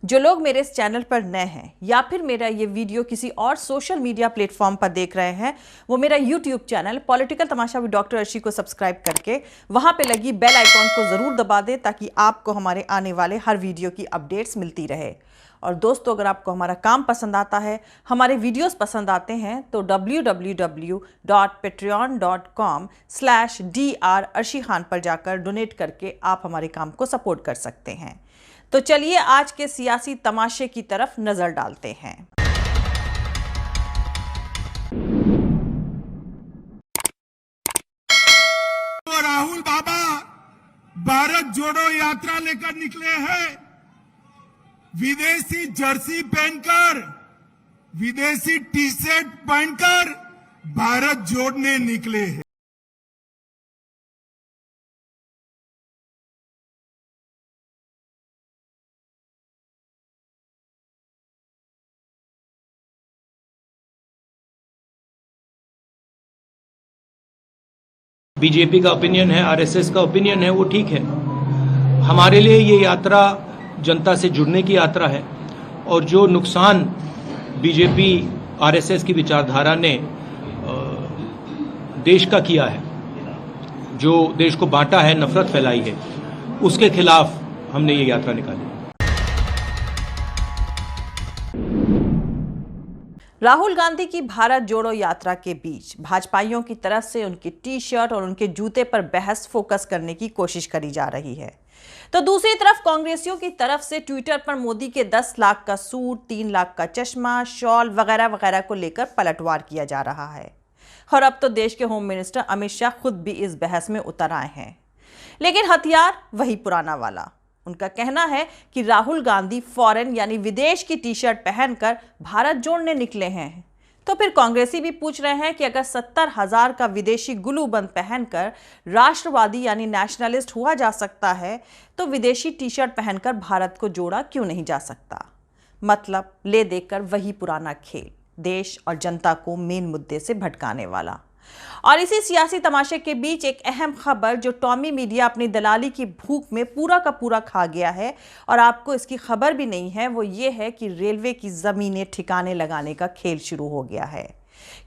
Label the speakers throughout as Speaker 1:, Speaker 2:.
Speaker 1: जो लोग मेरे इस चैनल पर नए हैं या फिर मेरा ये वीडियो किसी और सोशल मीडिया प्लेटफॉर्म पर देख रहे हैं, वो मेरा YouTube channel political Tamasha with doctor Arshi को सब्सक्राइब करके वहां पे लगी बेल आइकॉन को ज़रूर दबा दें ताकि आपको हमारे आने वाले हर वीडियो की अपडेट्स मिलती रहे। और दोस्तों, अगर आपको हमारा काम पसंद आता है, हमारे वीडियोस पसंद आते हैं तो www.patreon.com/dr अर्शी खान पर जाकर डोनेट करके आप हमारे काम को सपोर्ट कर सकते हैं। तो चलिए आज के सियासी तमाशे की तरफ नजर डालते हैं।
Speaker 2: तो राहुल बाबा भारत जोड़ो यात्रा लेकर निकले हैं। विदेशी जर्सी पहनकर, विदेशी टी शर्ट पहनकर भारत जोड़ने निकले हैं।
Speaker 3: बीजेपी का ओपिनियन है, आरएसएस का ओपिनियन है, वो ठीक है। हमारे लिए ये यात्रा जनता से जुड़ने की यात्रा है और जो नुकसान बीजेपी आरएसएस की विचारधारा ने देश का किया है, जो देश को बांटा है, नफरत फैलाई है, उसके खिलाफ हमने ये यात्रा निकाली।
Speaker 1: राहुल गांधी की भारत जोड़ो यात्रा के बीच भाजपाइयों की तरफ से उनकी टी शर्ट और उनके जूते पर बहस फोकस करने की कोशिश करी जा रही है, तो दूसरी तरफ कांग्रेसियों की तरफ से ट्विटर पर मोदी के 10 लाख का सूट, 3 लाख का चश्मा, शॉल वगैरह वगैरह को लेकर पलटवार किया जा रहा है। और अब तो देश के होम मिनिस्टर अमित शाह खुद भी इस बहस में उतर आए हैं, लेकिन हथियार वही पुराना वाला। उनका कहना है कि राहुल गांधी फॉरेन यानी विदेश की टी शर्ट पहनकर भारत जोड़ने निकले हैं। तो फिर कांग्रेसी भी पूछ रहे हैं कि अगर 70,000 का विदेशी गुलू बंद पहनकर राष्ट्रवादी यानी नेशनलिस्ट हुआ जा सकता है, तो विदेशी टी शर्ट पहनकर भारत को जोड़ा क्यों नहीं जा सकता। मतलब ले देकर वही पुराना खेल, देश और जनता को मेन मुद्दे से भटकाने वाला। और इसी सियासी तमाशे के बीच एक अहम खबर जो टॉमी मीडिया अपनी दलाली की भूख में पूरा का पूरा खा गया है और आपको इसकी खबर भी नहीं है, वो ये है कि रेलवे की जमीनें ठिकाने लगाने का खेल शुरू हो गया है।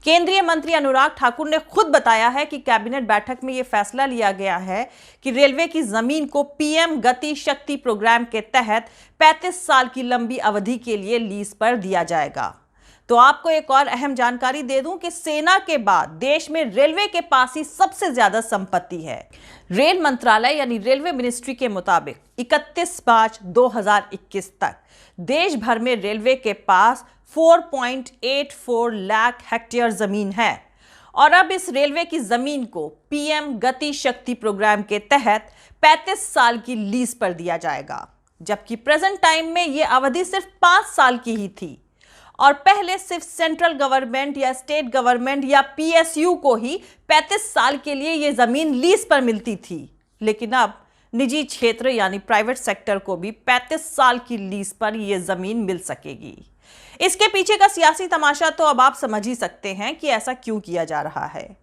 Speaker 1: केंद्रीय मंत्री अनुराग ठाकुर ने खुद बताया है कि कैबिनेट बैठक में यह फैसला लिया गया है कि रेलवे की जमीन को पीएम गति शक्ति प्रोग्राम के तहत 35 साल की लंबी अवधि के लिए लीज पर दिया जाएगा। तो आपको एक और अहम जानकारी दे दूं कि सेना के बाद देश में रेलवे के पास ही सबसे ज्यादा संपत्ति है। रेल मंत्रालय यानी रेलवे मिनिस्ट्री के मुताबिक 31 मार्च 2021 तक देश भर में रेलवे के पास 4.84 लाख हेक्टेयर जमीन है और अब इस रेलवे की जमीन को पीएम गति शक्ति प्रोग्राम के तहत 35 साल की लीज पर दिया जाएगा, जबकि प्रेजेंट टाइम में यह अवधि सिर्फ 5 साल की ही थी और पहले सिर्फ सेंट्रल गवर्नमेंट या स्टेट गवर्नमेंट या पीएसयू को ही 35 साल के लिए यह जमीन लीज पर मिलती थी। लेकिन अब निजी क्षेत्र यानी प्राइवेट सेक्टर को भी 35 साल की लीज पर यह जमीन मिल सकेगी। इसके पीछे का सियासी तमाशा तो अब आप समझ ही सकते हैं कि ऐसा क्यों किया जा रहा है।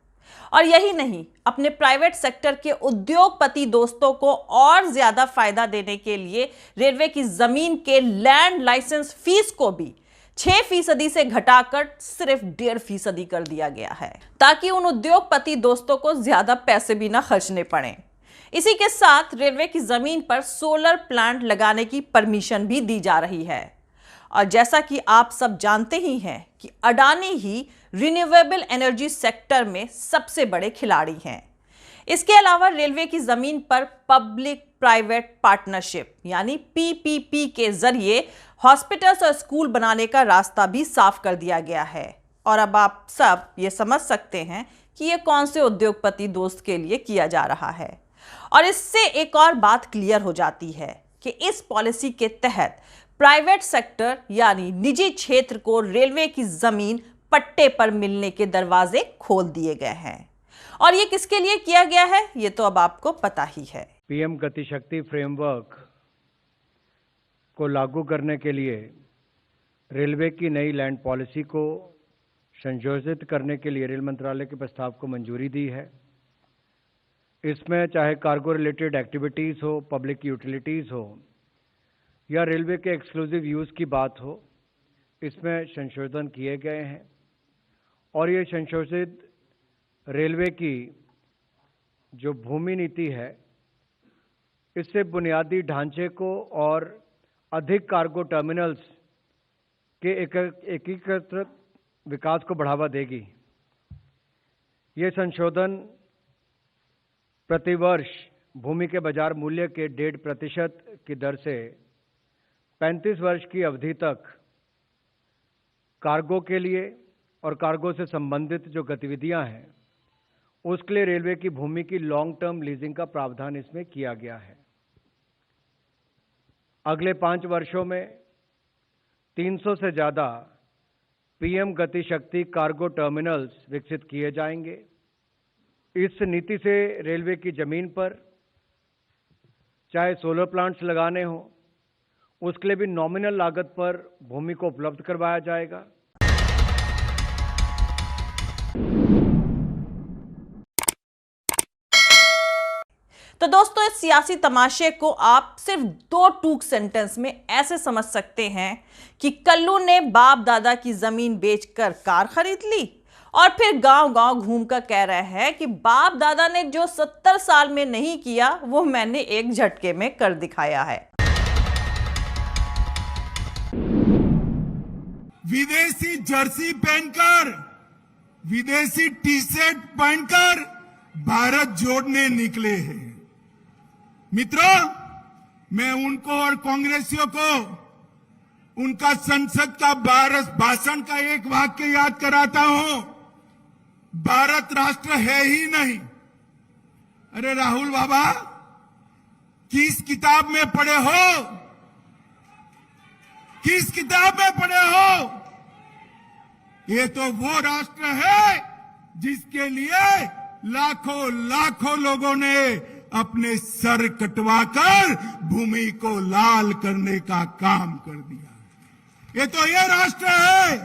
Speaker 1: और यही नहीं, अपने प्राइवेट सेक्टर के उद्योगपति दोस्तों को और ज्यादा फायदा देने के लिए रेलवे की जमीन के लैंड लाइसेंस फीस को भी 6% से घटाकर सिर्फ 1.5% कर दिया गया है, ताकि उन उद्योगपति दोस्तों को ज्यादा पैसे भी ना खर्चने पड़े। इसी के साथ रेलवे की जमीन पर सोलर प्लांट लगाने की परमिशन भी दी जा रही है। और जैसा कि आप सब जानते ही हैं कि अडानी ही रिन्यूएबल एनर्जी सेक्टर में सबसे बड़े खिलाड़ी हैं। इसके अलावा रेलवे की जमीन पर पब्लिक प्राइवेट पार्टनरशिप यानी पीपीपी के जरिए हॉस्पिटल्स और स्कूल बनाने का रास्ता भी साफ कर दिया गया है। और अब आप सब ये समझ सकते हैं कि ये कौन से उद्योगपति दोस्त के लिए किया जा रहा है। और इससे एक और बात क्लियर हो जाती है कि इस पॉलिसी के तहत प्राइवेट सेक्टर यानी निजी क्षेत्र को रेलवे की जमीन पट्टे पर मिलने के दरवाजे खोल दिए गए हैं। और ये किसके लिए किया गया है, ये तो अब आपको पता ही है।
Speaker 4: पीएम गति शक्ति फ्रेमवर्क को लागू करने के लिए रेलवे की नई लैंड पॉलिसी को संशोधित करने के लिए रेल मंत्रालय के प्रस्ताव को मंजूरी दी है। इसमें चाहे कार्गो रिलेटेड एक्टिविटीज़ हो, पब्लिक यूटिलिटीज़ हो, या रेलवे के एक्सक्लूसिव यूज़ की बात हो, इसमें संशोधन किए गए हैं और ये संशोधित रेलवे की जो भूमि नीति है, इससे बुनियादी ढांचे को और अधिक कार्गो टर्मिनल्स के एकीकृत विकास को बढ़ावा देगी। ये संशोधन प्रतिवर्ष भूमि के बाजार मूल्य के 1.5% की दर से 35 वर्ष की अवधि तक कार्गो के लिए और कार्गो से संबंधित जो गतिविधियां हैं उसके लिए रेलवे की भूमि की लॉन्ग टर्म लीजिंग का प्रावधान इसमें किया गया है। अगले 5 वर्षों में 300 से ज़्यादा पीएम गति शक्ति कार्गो टर्मिनल्स विकसित किए जाएंगे। इस नीति से रेलवे की ज़मीन पर चाहे सोलर प्लांट्स लगाने हो, उसके लिए भी नॉमिनल लागत पर भूमि को उपलब्ध करवाया जाएगा।
Speaker 1: तो दोस्तों, इस सियासी तमाशे को आप सिर्फ 2 टूक सेंटेंस में ऐसे समझ सकते हैं कि कल्लू ने बाप दादा की जमीन बेचकर कार खरीद ली और फिर गांव-गांव घूमकर कह रहा है कि बाप दादा ने जो 70 साल में नहीं किया वो मैंने एक झटके में कर दिखाया है।
Speaker 2: विदेशी जर्सी पहनकर, विदेशी टी शर्ट पहनकर भारत जोड़ने निकले हैं। मित्रों, मैं उनको और कांग्रेसियों को उनका संसद का भाषण का एक वाक्य याद कराता हूं। भारत राष्ट्र है ही नहीं। अरे राहुल बाबा, किस किताब में पढ़े हो? किस किताब में पढ़े हो? ये तो वो राष्ट्र है जिसके लिए लाखों लाखों लोगों ने अपने सर कटवाकर भूमि को लाल करने का काम कर दिया। ये तो ये राष्ट्र है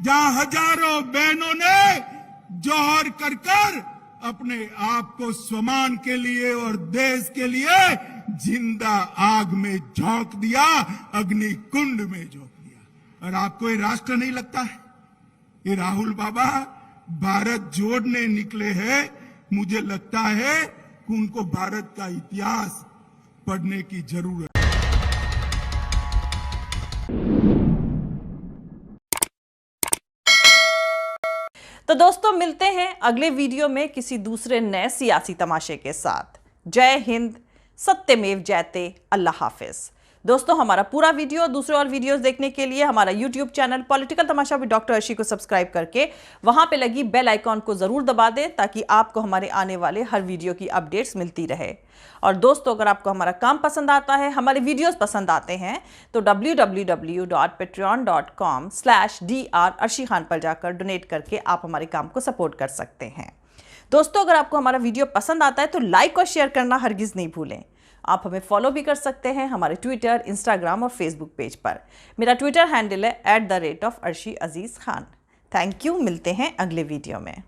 Speaker 2: जहां हजारों बहनों ने जौहर कर कर अपने आप को स्वमान के लिए और देश के लिए जिंदा आग में झोंक दिया, अग्नि कुंड में झोंक दिया। और आपको ये राष्ट्र नहीं लगता है? ये राहुल बाबा भारत जोड़ने निकले हैं। मुझे लगता है कि उनको भारत का इतिहास पढ़ने की जरूरत है।
Speaker 1: तो दोस्तों, मिलते हैं अगले वीडियो में किसी दूसरे नए सियासी तमाशे के साथ। जय हिंद, सत्यमेव जयते, अल्लाह हाफिज। दोस्तों, हमारा पूरा वीडियो, दूसरे और वीडियोस देखने के लिए हमारा YouTube channel political Tamasha with doctor Arshi को सब्सक्राइब करके वहां पे लगी बेल आइकॉन को जरूर दबा दें ताकि आपको हमारे आने वाले हर वीडियो की अपडेट्स मिलती रहे। और दोस्तों, अगर आपको हमारा काम पसंद आता है, हमारे वीडियोस पसंद आते हैं, तो www.patreon.com/dr अर्शी खान पर जाकर डोनेट करके आप हमारे काम को सपोर्ट कर सकते हैं। दोस्तों, अगर आपको हमारा वीडियो पसंद आता है तो लाइक और शेयर करना हरगिज नहीं भूलें। आप हमें फॉलो भी कर सकते हैं हमारे ट्विटर, इंस्टाग्राम और फेसबुक पेज पर। मेरा ट्विटर हैंडल है @arshi_aziz khan। Thank you. मिलते हैं अगले वीडियो में।